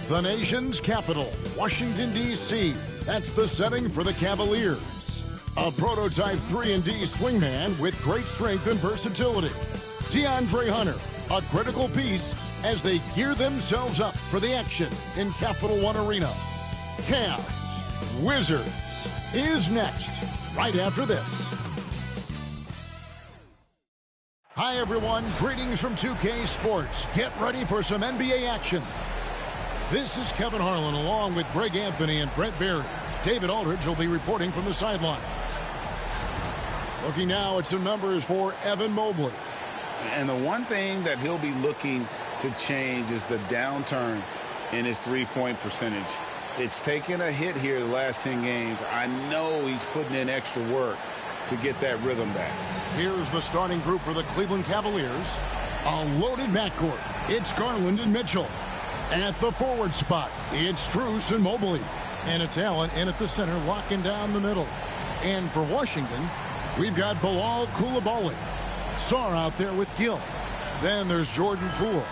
The nation's capital, Washington, D.C. That's the setting for the Cavaliers. A prototype 3-and-D swingman with great strength and versatility. DeAndre Hunter, a critical piece as they gear themselves up for the action in Capital One Arena. Cavs-Wizards is next, right after this. Hi, everyone. Greetings from 2K Sports. Get ready for some NBA action. This is Kevin Harlan along with Greg Anthony and Brent Berry. David Aldridge will be reporting from the sidelines. Looking now at some numbers for Evan Mobley. And the one thing that he'll be looking to change is the downturn in his three-point percentage. It's taken a hit here the last 10 games. I know he's putting in extra work to get that rhythm back. Here's the starting group for the Cleveland Cavaliers. A loaded backcourt. It's Garland and Mitchell. At the forward spot, it's Strus and Mobley. And it's Allen in at the center, locking down the middle. And for Washington, we've got Bilal Coulibaly. Sarr out there with Gill. Then there's Jordan Poole.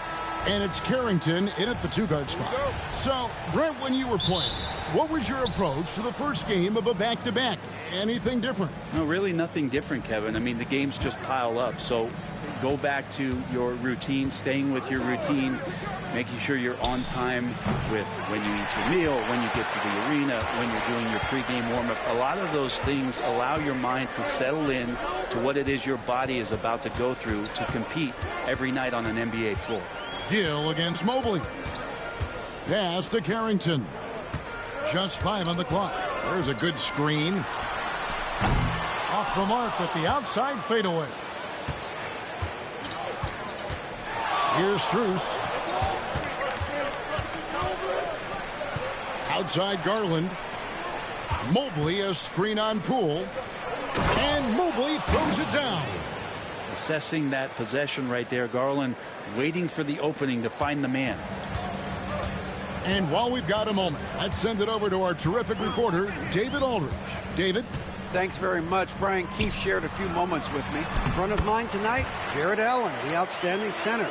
And it's Carrington in at the two-guard spot. So, Brent, when you were playing, what was your approach to the first game of a back-to-back? Anything different? No, really nothing different, Kevin. I mean, the games just pile up. So go back to your routine, staying with your routine, making sure you're on time with when you eat your meal, when you get to the arena, when you're doing your pregame warm-up. A lot of those things allow your mind to settle in to what it is your body is about to go through to compete every night on an NBA floor. Gill against Mobley. Pass to Carrington. Just 5 on the clock. There's a good screen. Off the mark with the outside fadeaway. Here's Strus. Outside Garland. Mobley, a screen on Poole. And Mobley throws it down. Assessing that possession right there, Garland waiting for the opening to find the man. And while we've got a moment, let's send it over to our terrific reporter, David Aldridge. David? Thanks very much. Brian Keefe shared a few moments with me. In front of mine tonight, Jarrett Allen, the outstanding center.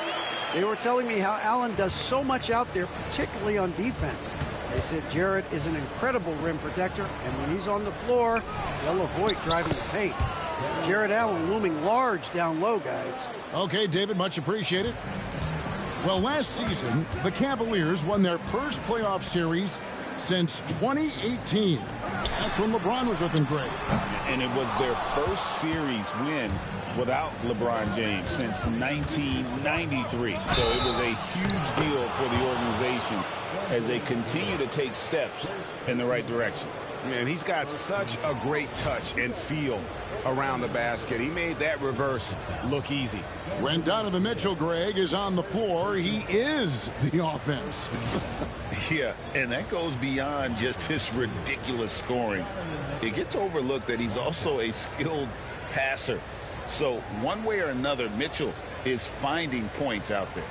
They were telling me how Allen does so much out there, particularly on defense. They said Jarrett is an incredible rim protector, and when he's on the floor, they'll avoid driving the paint. Jarrett Allen looming large down low, guys. Okay, David, much appreciated. Well, last season, the Cavaliers won their first playoff series since 2018. That's when LeBron was with them, Greg. And it was their first series win without LeBron James since 1993. So it was a huge deal for the organization as they continue to take steps in the right direction. Man, he's got such a great touch and feel around the basket. He made that reverse look easy. When Donovan Mitchell, Greg, is on the floor, he is the offense. Yeah, and that goes beyond just his ridiculous scoring. It gets overlooked that he's also a skilled passer. So one way or another, Mitchell is finding points out there.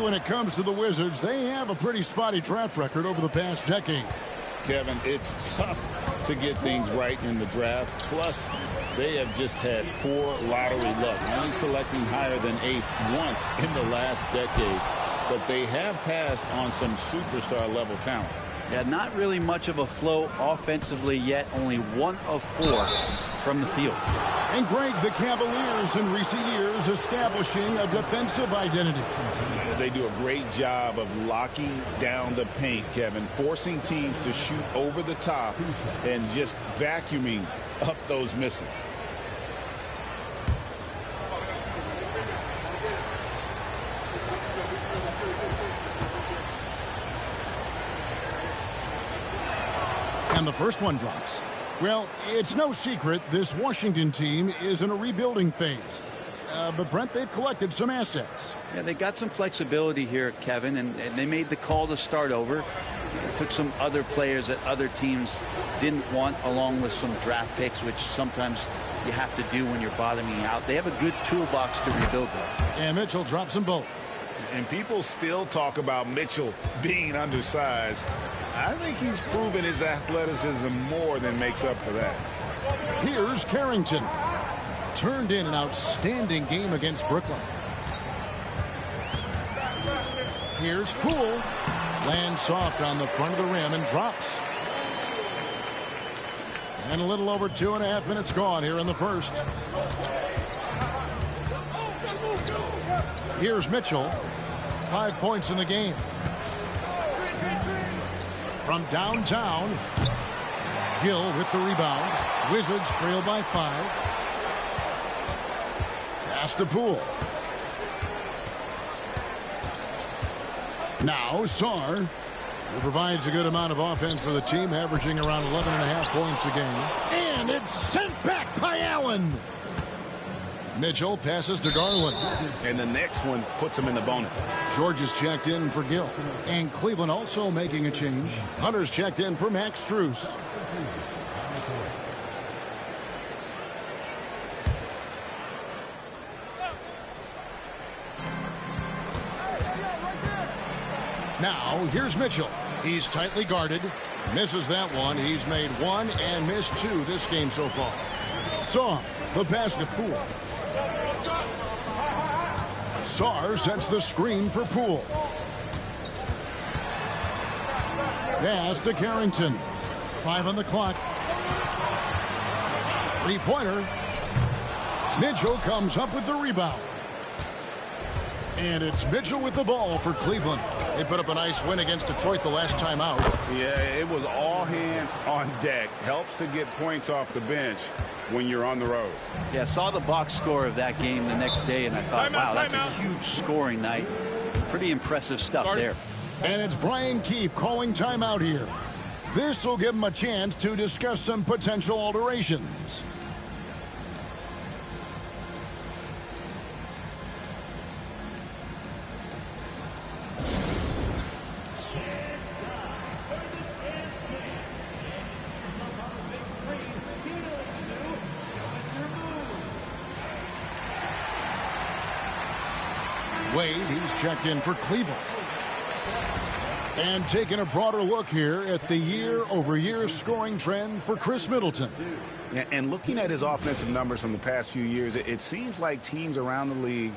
When it comes to the Wizards, they have a pretty spotty track record over the past decade. Kevin, it's tough to get things right in the draft. Plus, they have just had poor lottery luck, only selecting higher than 8th once in the last decade. But they have passed on some superstar-level talent. Yeah, not really much of a flow offensively yet. Only 1 of 4 from the field. And Greg, the Cavaliers in recent years establishing a defensive identity. They do a great job of locking down the paint, Kevin, forcing teams to shoot over the top and just vacuuming up those misses. And the first one drops. Well, it's no secret this Washington team is in a rebuilding phase. But, Brent, they've collected some assets. Yeah, they got some flexibility here, Kevin, and they made the call to start over. They took some other players that other teams didn't want, along with some draft picks, which sometimes you have to do when you're bottoming out. They have a good toolbox to rebuild that. And Mitchell drops them both. And people still talk about Mitchell being undersized. I think he's proven his athleticism more than makes up for that. Here's Carrington. Turned in an outstanding game against Brooklyn. Here's Poole. Lands soft on the front of the rim and drops. And a little over 2.5 minutes gone here in the first. Here's Mitchell. 5 points in the game. From downtown, Gill with the rebound. Wizards trail by 5. Pass to Poole. Now Sarr, who provides a good amount of offense for the team, averaging around 11.5 points a game. And it's sent back by Allen. Mitchell passes to Garland. And the next one puts him in the bonus. George is checked in for Gill. And Cleveland also making a change. Hunter's checked in for Max Strus. Now, here's Mitchell. He's tightly guarded. Misses that one. He's made 1 and missed 2 this game so far. Sarr, the pass to Poole. Sarr sets the screen for Poole. Pass to Carrington. 5 on the clock. 3-pointer. Mitchell comes up with the rebound. And it's Mitchell with the ball for Cleveland. They put up a nice win against Detroit the last time out. Yeah, it was all hands on deck. Helps to get points off the bench when you're on the road. Yeah, saw the box score of that game the next day, and I thought, wow, that's a huge scoring night. Pretty impressive stuff there. And it's Brian Keefe calling timeout here. This will give him a chance to discuss some potential alterations. Wade, he's checked in for Cleveland. And taking a broader look here at the year-over-year scoring trend for Chris Middleton. And looking at his offensive numbers from the past few years, it seems like teams around the league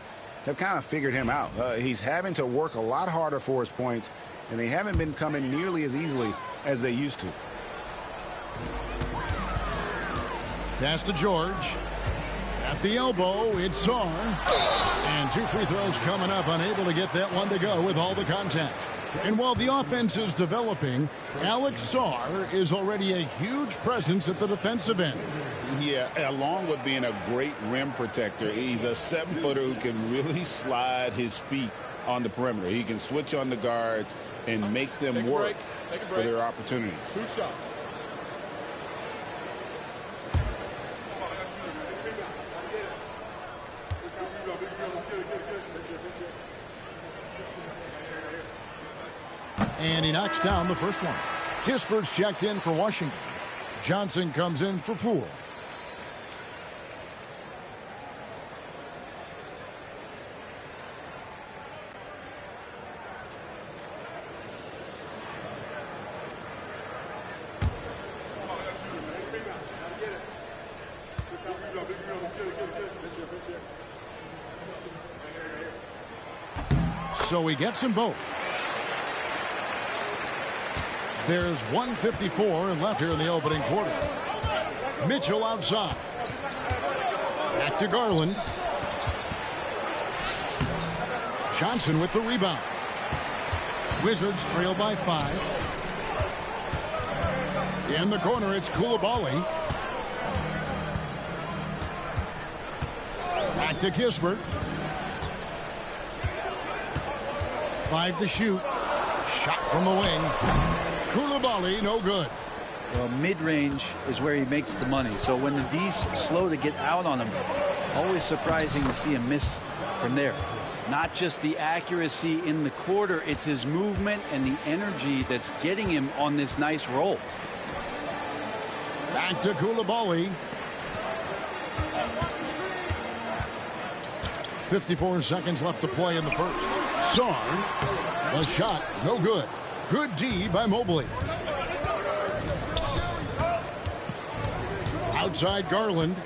have kind of figured him out. He's having to work a lot harder for his points, and they haven't been coming nearly as easily as they used to. Pass to George. At the elbow, it's Sarr. And 2 free throws coming up, unable to get that one to go with all the contact. And while the offense is developing, Alex Sarr is already a huge presence at the defensive end. Yeah, along with being a great rim protector, he's a 7-footer who can really slide his feet on the perimeter. He can switch on the guards and make them work for their opportunities. 2 shots. And he knocks down the first one. Kispert's checked in for Washington. Johnson comes in for Poole. So he gets them both. There's 1:54 left here in the opening quarter. Mitchell outside. Back to Garland. Johnson with the rebound. Wizards trail by 5. In the corner, it's Coulibaly. Back to Kispert. 5 to shoot. Shot from the wing. Coulibaly, no good. Well, mid-range is where he makes the money. So when the D's slow to get out on him, always surprising to see him miss from there. Not just the accuracy in the quarter, it's his movement and the energy that's getting him on this nice roll. Back to Coulibaly. 54 seconds left to play in the first. Sarr. The shot, no good. Good D by Mobley. Outside Garland.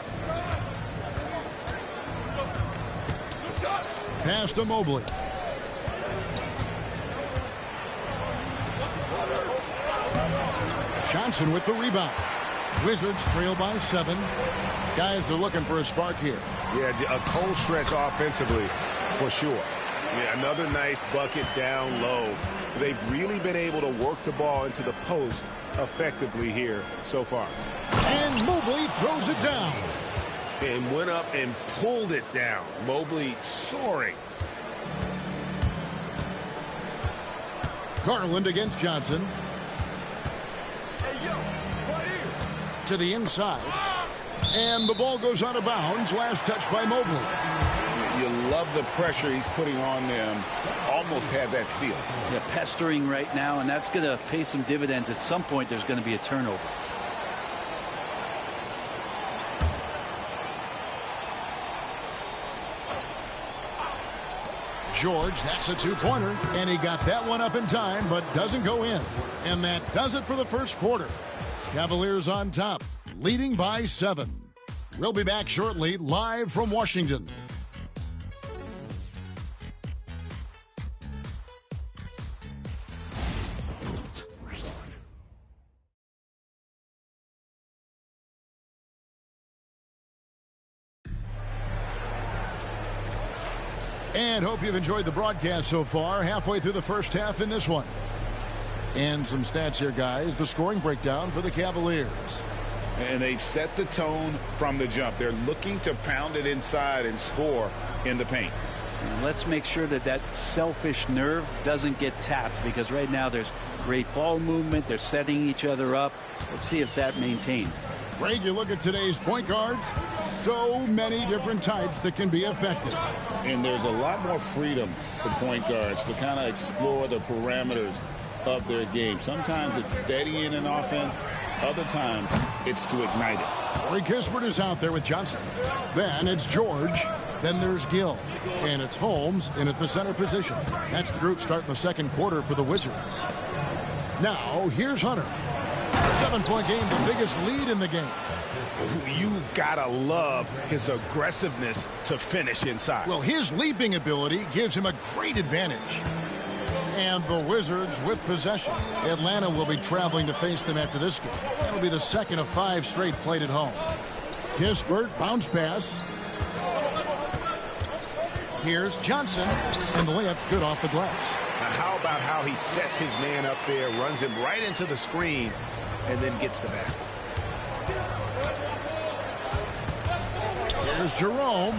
Pass to Mobley. Johnson with the rebound. Wizards trail by 7. Guys are looking for a spark here. Yeah, a cold stretch offensively for sure. Yeah, another nice bucket down low. They've really been able to work the ball into the post effectively here so far. And Mobley throws it down. And went up and pulled it down. Mobley soaring. Garland against Johnson. To the inside. And the ball goes out of bounds. Last touch by Mobley. You love the pressure he's putting on them. Almost had that steal. Yeah, pestering right now, and that's going to pay some dividends. At some point, there's going to be a turnover. George, that's a two-pointer, and he got that one up in time, but doesn't go in. And that does it for the first quarter. Cavaliers on top, leading by 7. We'll be back shortly, live from Washington. And hope you've enjoyed the broadcast so far. Halfway through the first half in this one. And some stats here, guys. The scoring breakdown for the Cavaliers. And they've set the tone from the jump. They're looking to pound it inside and score in the paint. And let's make sure that that selfish nerve doesn't get tapped, because right now there's great ball movement. They're setting each other up. Let's see if that maintains. Greg, you look at today's point guards, so many different types that can be effective. And there's a lot more freedom for point guards to kind of explore the parameters of their game. Sometimes it's steadying an offense. Other times it's to ignite it. Corey Kispert is out there with Johnson. Then it's George. Then there's Gill. And it's Holmes in at the center position. That's the group starting the second quarter for the Wizards. Now, here's Hunter. A 7-point game, the biggest lead in the game. You gotta love his aggressiveness to finish inside. Well, his leaping ability gives him a great advantage. And the Wizards with possession. Atlanta will be traveling to face them after this game. That'll be the second of 5 straight played at home. Kispert, bounce pass. Here's Johnson, and the layup's good off the glass. Now how about how he sets his man up there, runs him right into the screen, and then gets the basket. Here's Jerome.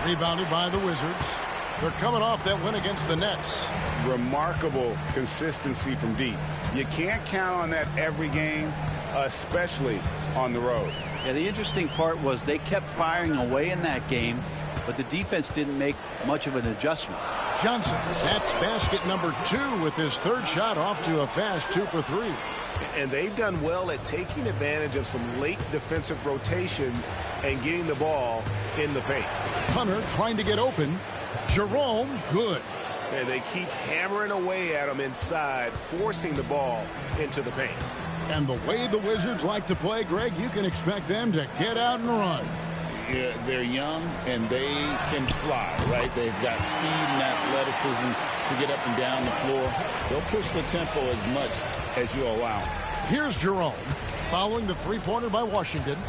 Rebounded by the Wizards. They're coming off that win against the Nets. Remarkable consistency from deep. You can't count on that every game, especially on the road. Yeah, the interesting part was they kept firing away in that game, but the defense didn't make much of an adjustment. Johnson, that's basket number 2 with his third shot off to a fast 2 for 3. And they've done well at taking advantage of some late defensive rotations and getting the ball in the paint. Hunter trying to get open. Jerome, good. And they keep hammering away at him inside, forcing the ball into the paint. And the way the Wizards like to play, Greg, you can expect them to get out and run. Yeah, they're young and they can fly, right? They've got speed and athleticism to get up and down the floor. They'll push the tempo as much as you allow. Here's Jerome, following the three-pointer by Washington.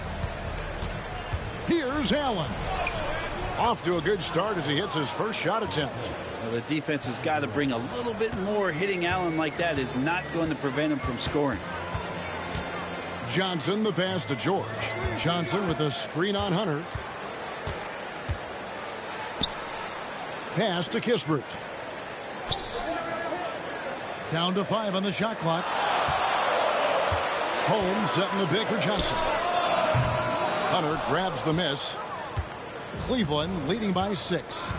Here's Allen. Off to a good start as he hits his first shot attempt. Well, the defense has got to bring a little bit more. Hitting Allen like that is not going to prevent him from scoring. Johnson, the pass to George. Johnson with a screen on Hunter. Pass to Kispert. Down to 5 on the shot clock. Holmes setting the pick for Johnson. Hunter grabs the miss. Cleveland leading by 6.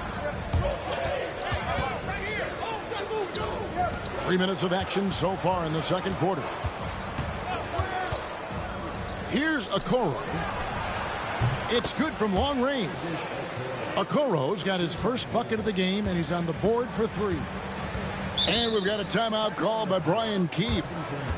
3 minutes of action so far in the second quarter. Here's Okoro. It's good from long range. Okoro's got his first bucket of the game, and he's on the board for 3. And we've got a timeout call by Brian Keefe.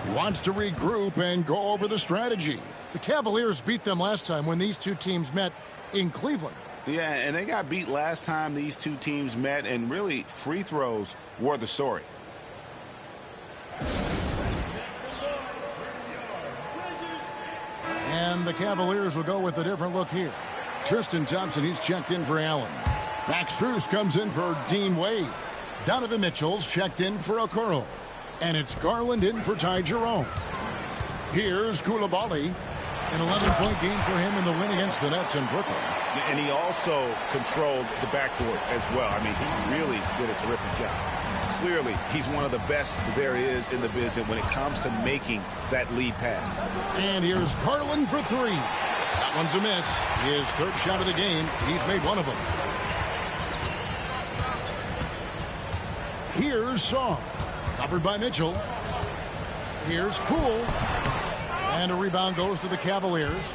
He wants to regroup and go over the strategy. The Cavaliers beat them last time when these two teams met in Cleveland. Yeah, and they got beat last time these two teams met, and really free throws were the story. And the Cavaliers will go with a different look here. Tristan Thompson, he's checked in for Allen. Max Strus comes in for Dean Wade. Donovan Mitchell's checked in for Okoro. And it's Garland in for Ty Jerome. Here's Coulibaly. An 11-point game for him in the win against the Nets in Brooklyn. And he also controlled the backcourt as well. I mean, he really did a terrific job. Clearly, he's one of the best there is in the business when it comes to making that lead pass. And here's Garland for 3. That one's a miss. His third shot of the game. He's made one of them. Here's Song. Covered by Mitchell. Here's Poole. And a rebound goes to the Cavaliers.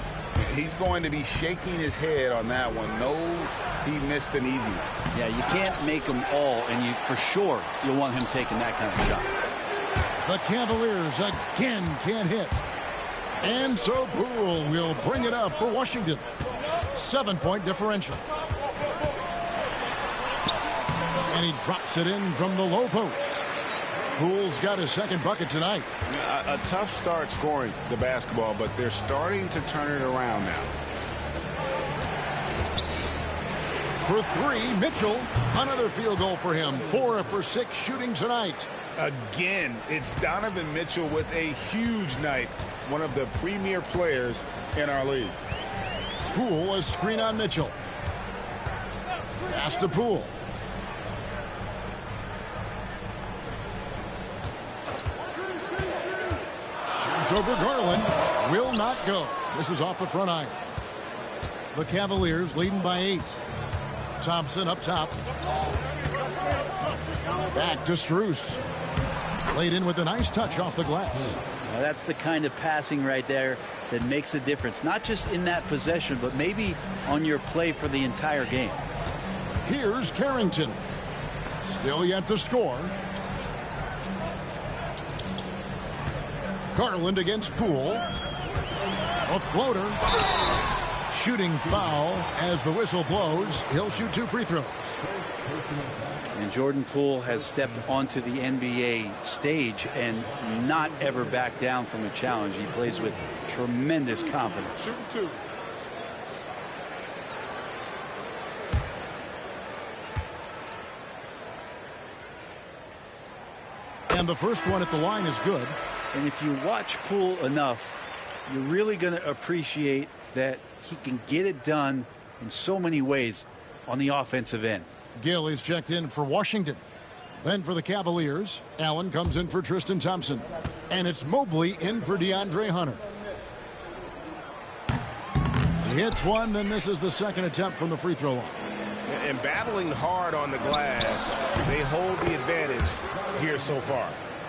He's going to be shaking his head on that one. Knows he missed an easy one. Yeah, you can't make them all, and you for sure you'll want him taking that kind of shot. The Cavaliers again can't hit. And so Poole will bring it up for Washington. 7-point differential. And he drops it in from the low post. Poole's got his second bucket tonight. A tough start scoring the basketball, but they're starting to turn it around now. For 3, Mitchell. Another field goal for him. 4 for 6 shooting tonight. Again, it's Donovan Mitchell with a huge night. One of the premier players in our league. Poole, a screen on Mitchell. Pass to Poole. Shoots over Garland. Will not go. This is off the front iron. The Cavaliers leading by 8. Thompson up top. Back to Strus. Laid in with a nice touch off the glass. Now that's the kind of passing right there that makes a difference. Not just in that possession, but maybe on your play for the entire game. Here's Carrington. Still yet to score. Garland against Poole. A floater. Shooting foul as the whistle blows. He'll shoot 2 free throws. And Jordan Poole has stepped onto the NBA stage and not ever backed down from a challenge. He plays with tremendous confidence. Shooting 2. And the first one at the line is good. And if you watch Poole enough, you're really going to appreciate that he can get it done in so many ways on the offensive end. Gill is checked in for Washington. Then for the Cavaliers, Allen comes in for Tristan Thompson. And it's Mobley in for DeAndre Hunter. He hits one, then misses the second attempt from the free throw line. And battling hard on the glass, they hold the advantage here so far.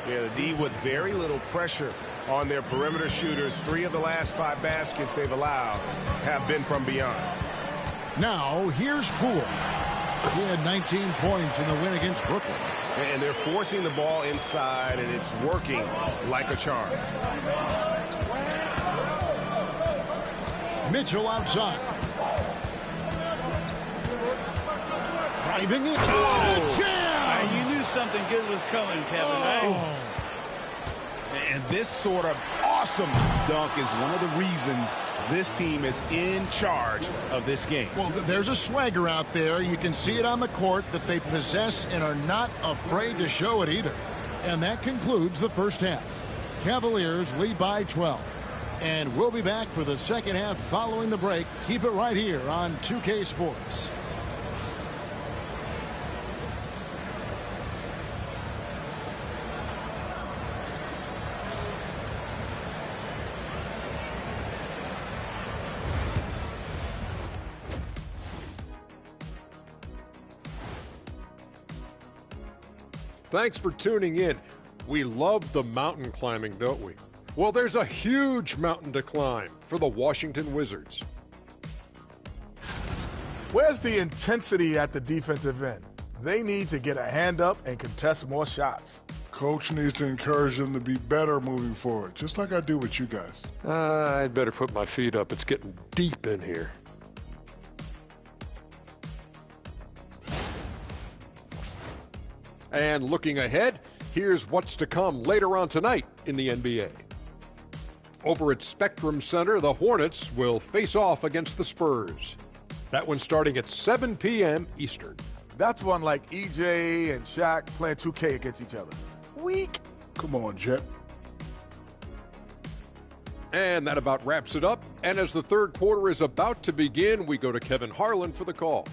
Yeah, the D with very little pressure on their perimeter shooters. 3 of the last 5 baskets they've allowed have been from beyond. Now, here's Poole. He had 19 points in the win against Brooklyn. And they're forcing the ball inside, and it's working like a charm. Mitchell outside. Driving it. Oh. Jam! You knew something good was coming, Kevin, right? And this sort of awesome dunk is one of the reasons this team is in charge of this game. Well, there's a swagger out there. You can see it on the court that they possess and are not afraid to show it either. And that concludes the first half. Cavaliers lead by 12. And we'll be back for the second half following the break. Keep it right here on 2K Sports. Thanks for tuning in. We love the mountain climbing, don't we? Well, there's a huge mountain to climb for the Washington Wizards. Where's the intensity at the defensive end? They need to get a hand up and contest more shots. Coach needs to encourage them to be better moving forward, just like I do with you guys. I'd better put my feet up. It's getting deep in here. And looking ahead, here's what's to come later on tonight in the NBA. Over at Spectrum Center, the Hornets will face off against the Spurs. That one starting at 7 p.m. Eastern. That's one like EJ and Shaq playing 2K against each other. Weak. Come on, Jet. And that about wraps it up. And as the third quarter is about to begin, we go to Kevin Harlan for the call.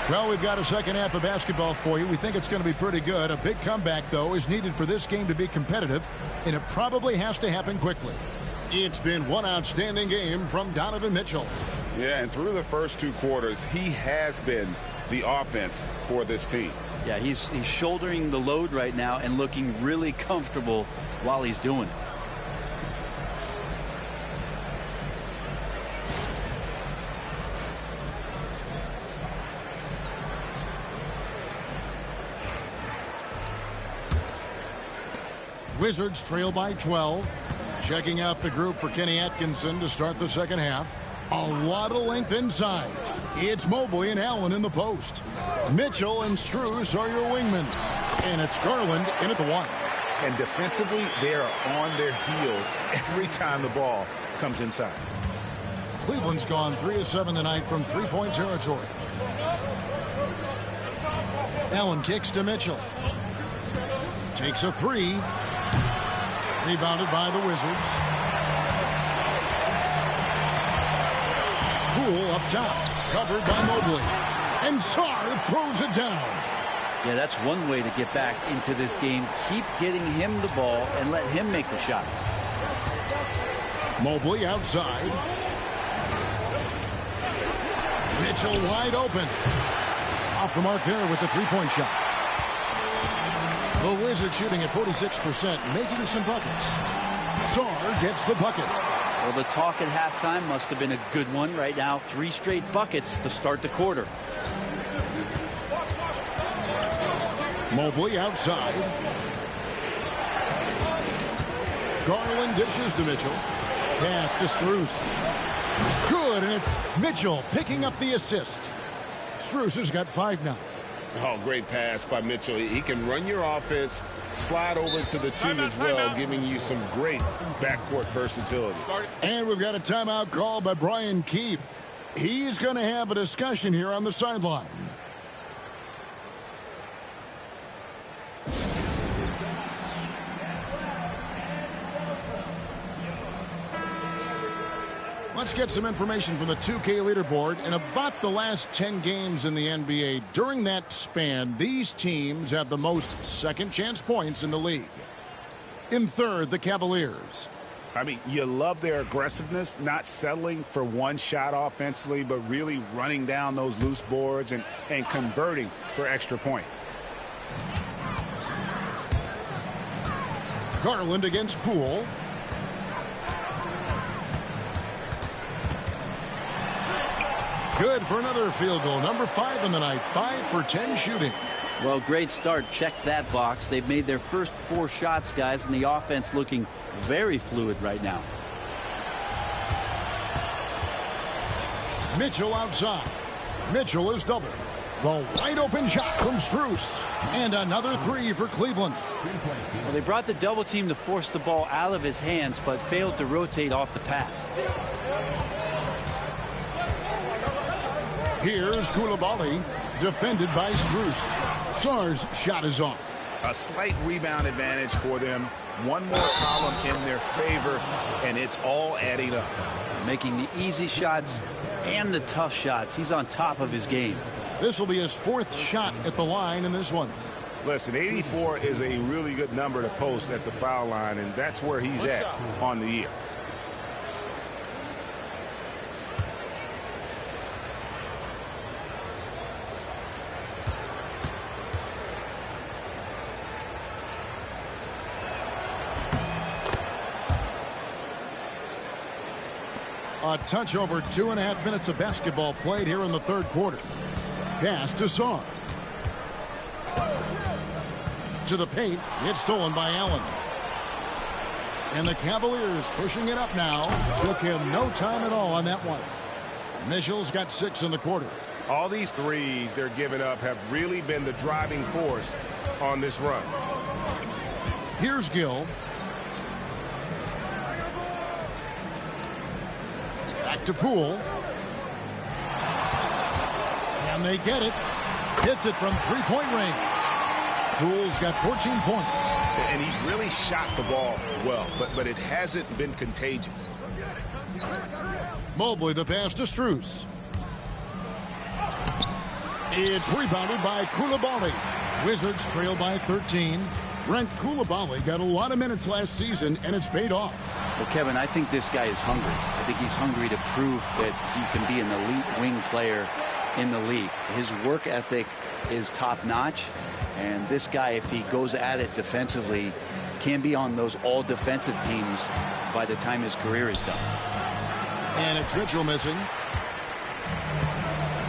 Well, we've got a second half of basketball for you. We think it's going to be pretty good. A big comeback, though, is needed for this game to be competitive, and it probably has to happen quickly. It's been one outstanding game from Donovan Mitchell. Yeah, and through the first two quarters, he has been the offense for this team. Yeah, he's shouldering the load right now and looking really comfortable while he's doing it. Wizards trail by 12. Checking out the group for Kenny Atkinson to start the second half. A lot of length inside. It's Mobley and Allen in the post. Mitchell and Strus are your wingmen. And it's Garland in at the one. And defensively, they are on their heels every time the ball comes inside. Cleveland's gone 3 of 7 tonight from three-point territory. Allen kicks to Mitchell. Takes a three. Rebounded by the Wizards. Poole up top. Covered by Mobley. And Sarr throws it down. Yeah, that's one way to get back into this game. Keep getting him the ball and let him make the shots. Mobley outside. Mitchell wide open. Off the mark there with the three-point shot. The Wizards shooting at 46%, making some buckets. Sarr gets the bucket. Well, the talk at halftime must have been a good one. Right now, 3 straight buckets to start the quarter. Mobley outside. Garland dishes to Mitchell. Pass to Strus. Good, and it's Mitchell picking up the assist. Strus has got 5 now. Oh, great pass by Mitchell. He can run your offense, slide over to the 2 as well, giving you some great backcourt versatility. And we've got a timeout call by Brian Keefe. He's going to have a discussion here on the sideline. Let's get some information from the 2K leaderboard. In about the last 10 games in the NBA, during that span, these teams have the most second-chance points in the league. In third, the Cavaliers. I mean, you love their aggressiveness, not settling for one shot offensively, but really running down those loose boards and converting for extra points. Garland against Poole. Good for another field goal. Number 5 in the night. 5 for 10 shooting. Well, great start. Check that box. They've made their first 4 shots, guys, and the offense looking very fluid right now. Mitchell outside. Mitchell is doubled. The wide open shot from Strus. And another 3 for Cleveland. Well, they brought the double team to force the ball out of his hands, but failed to rotate off the pass. Here's Koulibaly, defended by Strus. Sarr's shot is off. A slight rebound advantage for them. One more column in their favor, and it's all adding up. Making the easy shots and the tough shots. He's on top of his game. This will be his 4th shot at the line in this one. Listen, 84 is a really good number to post at the foul line, and that's where he's at on the year. A touch over 2.5 minutes of basketball played here in the third quarter. Pass to Song. To the paint. It's stolen by Allen. And the Cavaliers pushing it up now. Took him no time at all on that one. Mitchell's got 6 in the quarter. All these threes they're giving up have really been the driving force on this run. Here's Gill. Back to Poole. And they get it. Hits it from three-point range. Poole's got 14 points. And he's really shot the ball well, but it hasn't been contagious. Mobley the pass to Strus. It's rebounded by Coulibaly. Wizards trail by 13. Brent Coulibaly got a lot of minutes last season, and it's paid off. Well, Kevin, I think this guy is hungry. I think he's hungry to prove that he can be an elite wing player in the league. His work ethic is top-notch, and this guy, if he goes at it defensively, can be on those all-defensive teams by the time his career is done. And it's Mitchell missing.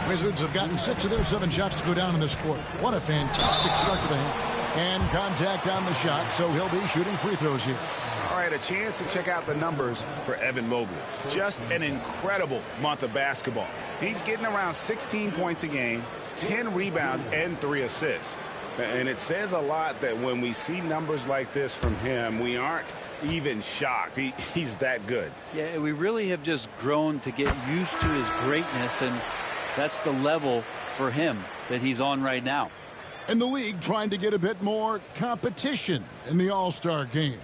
Wizards have gotten 6 of their 7 shots to go down in this quarter. What a fantastic start to the half. And contact on the shot, so he'll be shooting free throws here. All right, a chance to check out the numbers for Evan Mobley. Just an incredible month of basketball. He's getting around 16 points a game, 10 rebounds, and 3 assists. And it says a lot that when we see numbers like this from him, we aren't even shocked. He's that good. Yeah, we really have just grown to get used to his greatness, and that's the level for him that he's on right now. And the league trying to get a bit more competition in the All-Star game.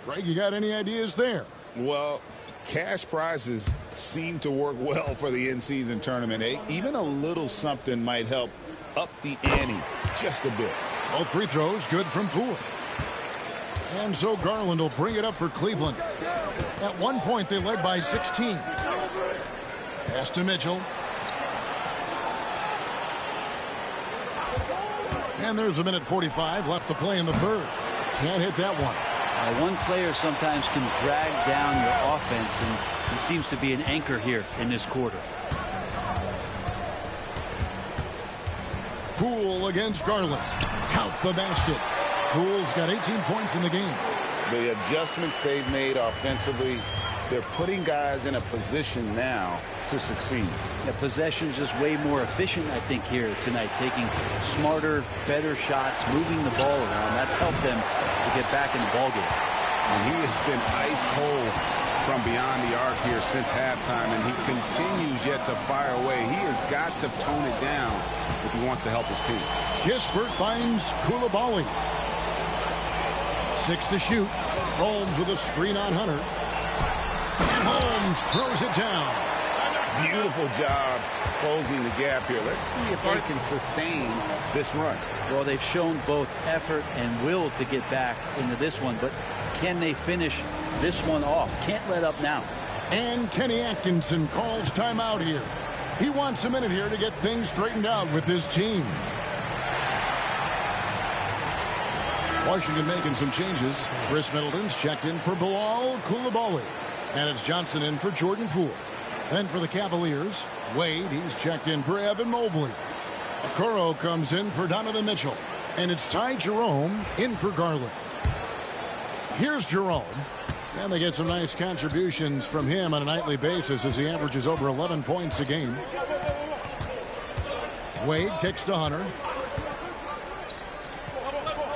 Greg, you got any ideas there? Well, cash prizes seem to work well for the in-season tournament. Even a little something might help up the ante just a bit. Both free throws good from Poole. And so Garland will bring it up for Cleveland. At one point, they led by 16. Pass to Mitchell. And there's 1:45 left to play in the third. Can't hit that one. One player sometimes can drag down your offense, and he seems to be an anchor here in this quarter. Poole against Garland. Count the basket. Poole's got 18 points in the game. The adjustments they've made offensively, they're putting guys in a position now to succeed. Yeah, possession's just way more efficient, I think, here tonight. Taking smarter, better shots, moving the ball around. That's helped them to get back in the ballgame. And he has been ice cold from beyond the arc here since halftime, and he continues yet to fire away. He has got to tone it down if he wants to help his team. Kispert finds Coulibaly. 6 to shoot. Holmes with a screen on Hunter. Holmes throws it down. Beautiful job closing the gap here. Let's see if they can sustain this run. Well, they've shown both effort and will to get back into this one, but can they finish this one off? Can't let up now. And Kenny Atkinson calls timeout here. He wants a minute here to get things straightened out with his team. Washington making some changes. Chris Middleton's checked in for Bilal Coulibaly. And it's Johnson in for Jordan Poole. Then for the Cavaliers, Wade, he's checked in for Evan Mobley. Okoro comes in for Donovan Mitchell. And it's Ty Jerome in for Garland. Here's Jerome. And they get some nice contributions from him on a nightly basis as he averages over 11 points a game. Wade kicks to Hunter.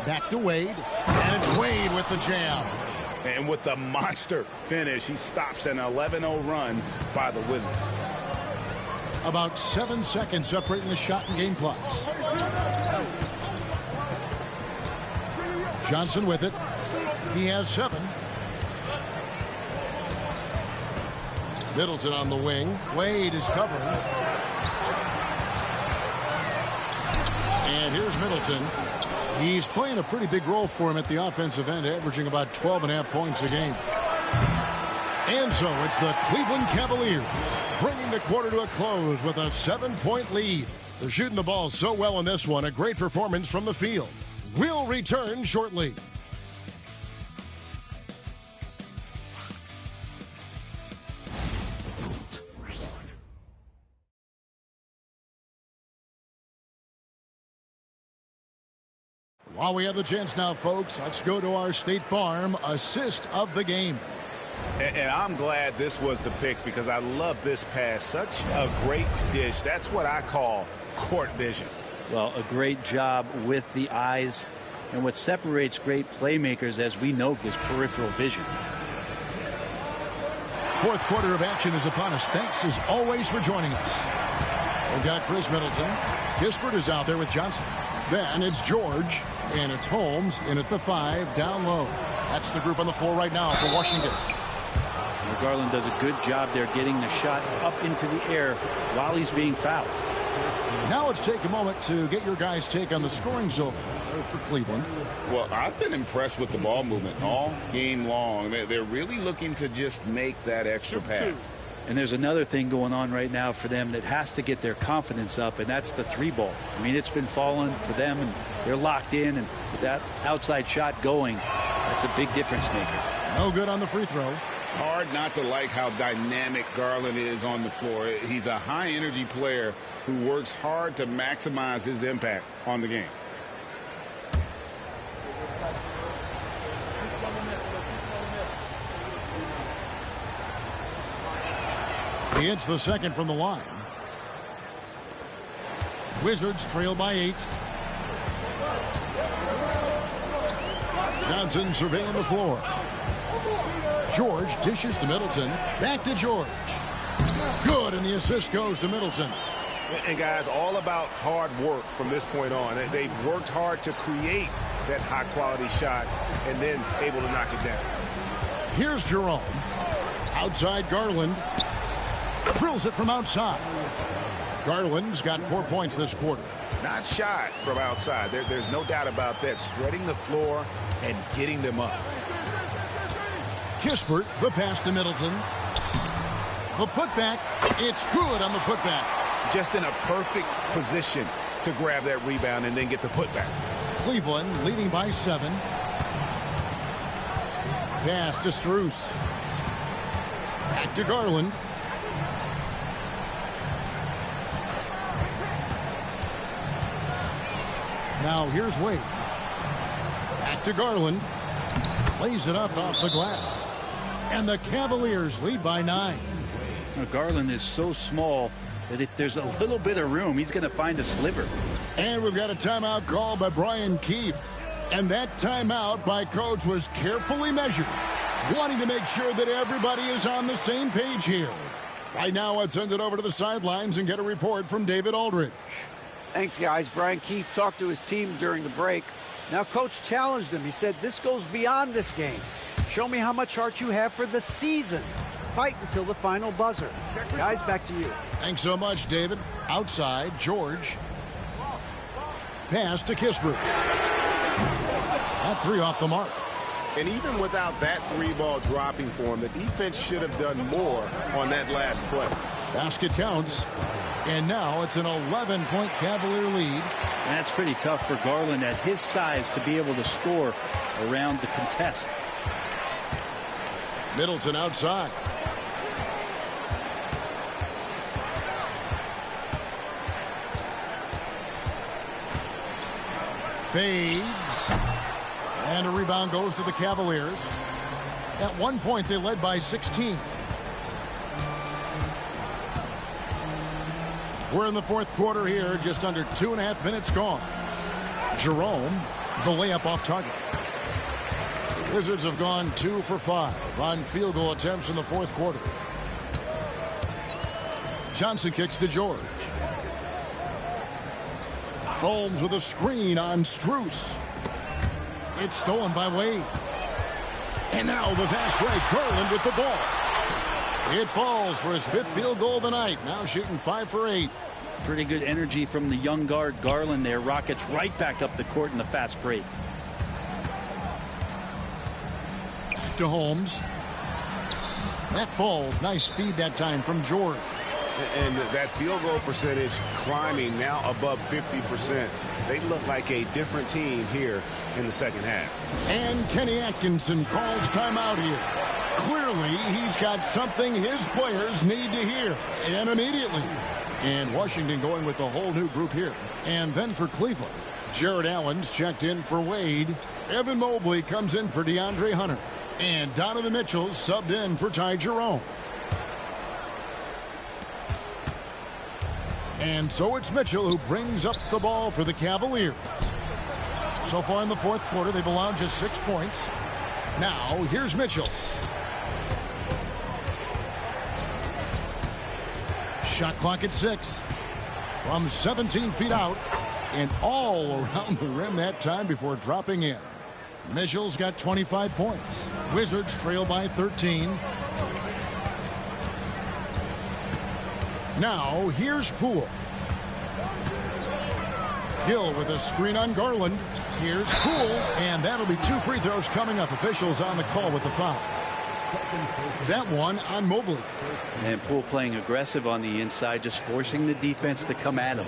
Back to Wade. And it's Wade with the jam. And with the monster finish, he stops an 11-0 run by the Wizards. About 7 seconds separating the shot and game clocks. Johnson with it. He has 7. Middleton on the wing. Wade is covering. And here's Middleton. He's playing a pretty big role for him at the offensive end, averaging about 12.5 points a game. And so it's the Cleveland Cavaliers bringing the quarter to a close with a 7-point lead. They're shooting the ball so well in this one. A great performance from the field. We'll return shortly. While we have the chance now, folks, let's go to our State Farm assist of the game. And I'm glad this was the pick because I love this pass. Such a great dish. That's what I call court vision. Well, a great job with the eyes. And what separates great playmakers, as we know, is peripheral vision. Fourth quarter of action is upon us. Thanks, as always, for joining us. We've got Chris Middleton. Kispert is out there with Johnson. Then it's George, and it's Holmes in at the 5, down low. That's the group on the floor right now for Washington. Well, Garland does a good job there getting the shot up into the air while he's being fouled. Now let's take a moment to get your guys' take on the scoring so far for Cleveland. Well, I've been impressed with the ball movement all game long. They're really looking to just make that extra pass. And there's another thing going on right now for them that has to get their confidence up, and that's the 3-ball. I mean, it's been falling for them, and they're locked in, and with that outside shot going, that's a big difference maker. No good on the free throw. Hard not to like how dynamic Garland is on the floor. He's a high-energy player who works hard to maximize his impact on the game. He hits the second from the line. Wizards trail by 8. Johnson surveying the floor. George dishes to Middleton. Back to George. Good, and the assist goes to Middleton. And guys, all about hard work from this point on. They've worked hard to create that high-quality shot and then able to knock it down. Here's Jerome. Outside Garland. Drills it from outside. Garland's got 4 points this quarter. Not shy from outside. There's no doubt about that. Spreading the floor and getting them up. Kispert, the pass to Middleton. The putback. It's good on the putback. Just in a perfect position to grab that rebound and then get the putback. Cleveland leading by 7. Pass to Strus. Back to Garland. Now here's Wade. Back to Garland. Lays it up off the glass. And the Cavaliers lead by 9. Now, Garland is so small that if there's a little bit of room, he's going to find a sliver. And we've got a timeout called by Brian Keefe. And that timeout by Coach was carefully measured, wanting to make sure that everybody is on the same page here. Right now, let's send it over to the sidelines and get a report from David Aldridge. Thanks, guys. Brian Keefe talked to his team during the break. Now, Coach challenged him. He said, this goes beyond this game. Show me how much heart you have for the season. Fight until the final buzzer. Guys, back to you. Thanks so much, David. Outside, George. Pass to Kispert. That 3 off the mark. And even without that 3-ball dropping for him, the defense should have done more on that last play. Basket counts. And now it's an 11-point Cavalier lead. And that's pretty tough for Garland at his size to be able to score around the contest. Middleton outside. Fades. And a rebound goes to the Cavaliers. At one point, they led by 16. We're in the fourth quarter here, just under 2.5 minutes gone. Jerome, the layup off target. The Wizards have gone 2 for 5 on field goal attempts in the fourth quarter. Johnson kicks to George. Holmes with a screen on Strus. It's stolen by Wade. And now the fast break. Garland with the ball. It falls for his 5th field goal of the night. Now shooting 5 for 8. Pretty good energy from the young guard Garland there. Rockets right back up the court in the fast break. Back to Holmes. That falls. Nice feed that time from George. And that field goal percentage climbing now above 50%. They look like a different team here in the second half. And Kenny Atkinson calls timeout here. Clearly, he's got something his players need to hear, and immediately. And Washington going with a whole new group here. And then for Cleveland, Jared Allen's checked in for Wade. Evan Mobley comes in for DeAndre Hunter. And Donovan Mitchell's subbed in for Ty Jerome. And so it's Mitchell who brings up the ball for the Cavaliers. So far in the fourth quarter, they've allowed just 6 points. Now, here's Mitchell. Shot clock at 6. From 17 feet out. And all around the rim that time before dropping in. Mitchell's got 25 points. Wizards trail by 13. Now, here's Poole. Gill with a screen on Garland. Here's Poole, and that'll be 2 free throws coming up. Officials on the call with the foul. That one on Mobley. And Poole playing aggressive on the inside, just forcing the defense to come at him.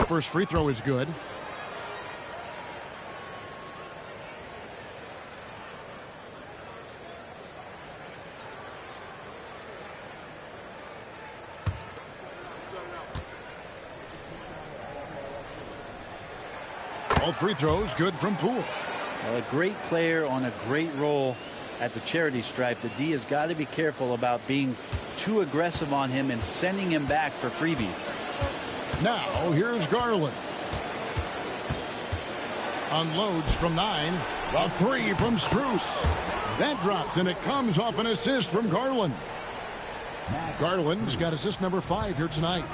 First free throw is good. All free throws good from Poole. Well, a great player on a great role at the charity stripe. The D has got to be careful about being too aggressive on him and sending him back for freebies. Now, here's Garland. Unloads from 9. A 3 from Strus. That drops, and it comes off an assist from Garland. Garland's got assist number 5 here tonight.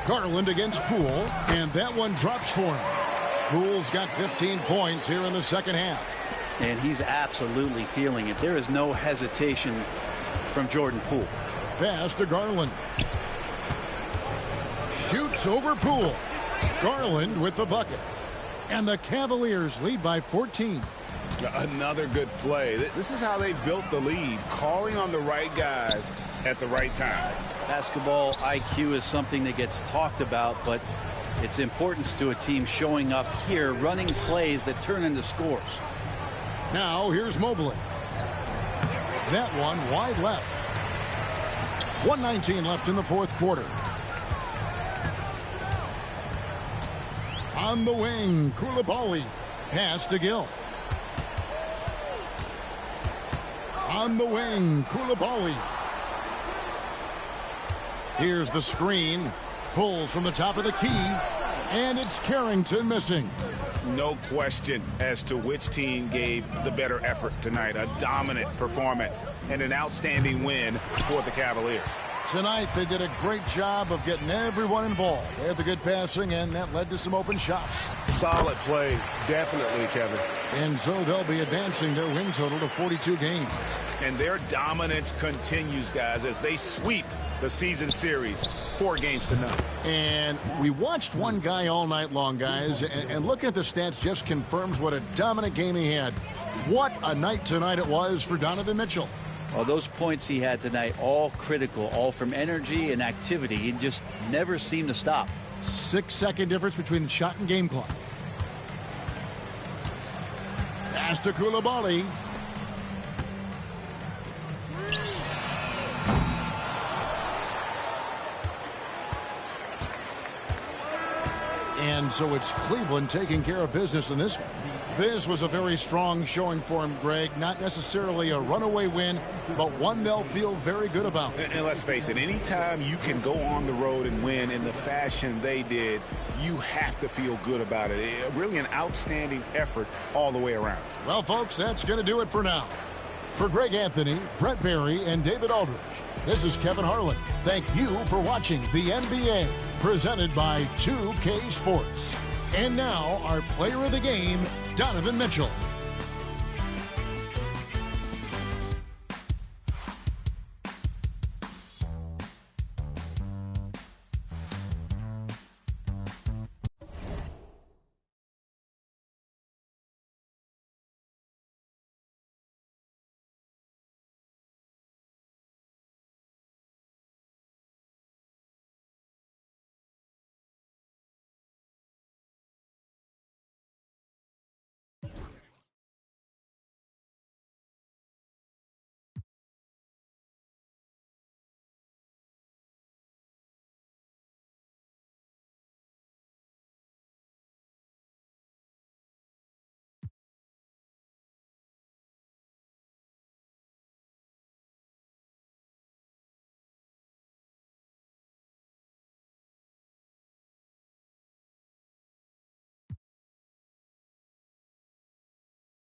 Garland against Poole, and that one drops for him. Poole's got 15 points here in the second half. And he's absolutely feeling it. There is no hesitation from Jordan Poole. Pass to Garland. Shoots over Poole. Garland with the bucket. And the Cavaliers lead by 14. Another good play. This is how they built the lead, calling on the right guys at the right time. Basketball IQ is something that gets talked about, but its importance to a team showing up here, running plays that turn into scores. Now here's Mobley. That one wide left. 1:19 left in the fourth quarter. On the wing, Koulibaly. Pass to Gill. On the wing, Koulibaly. Here's the screen. Pulls from the top of the key. And it's Carrington missing. No question as to which team gave the better effort tonight. A dominant performance and an outstanding win for the Cavaliers. Tonight, they did a great job of getting everyone involved. They had the good passing, and that led to some open shots. Solid play, definitely, Kevin. And so they'll be advancing their win total to 42 games. And their dominance continues, guys, as they sweep the season series 4 games to none. And we watched one guy all night long, guys, and looking at the stats just confirms what a dominant game he had. What a night tonight it was for Donovan Mitchell. Well, those points he had tonight, all critical, all from energy and activity. He just never seemed to stop. 6-second difference between the shot and game clock. Pass to Koulibaly. And so it's Cleveland taking care of business in this one. This was a very strong showing for him, Greg. Not necessarily a runaway win, but one they'll feel very good about. And let's face it, anytime you can go on the road and win in the fashion they did, you have to feel good about it. Really an outstanding effort all the way around. Well, folks, that's going to do it for now. For Greg Anthony, Brett Barry, and David Aldridge, this is Kevin Harlan. Thank you for watching the NBA, presented by 2K Sports. And now, our player of the game, Donovan Mitchell.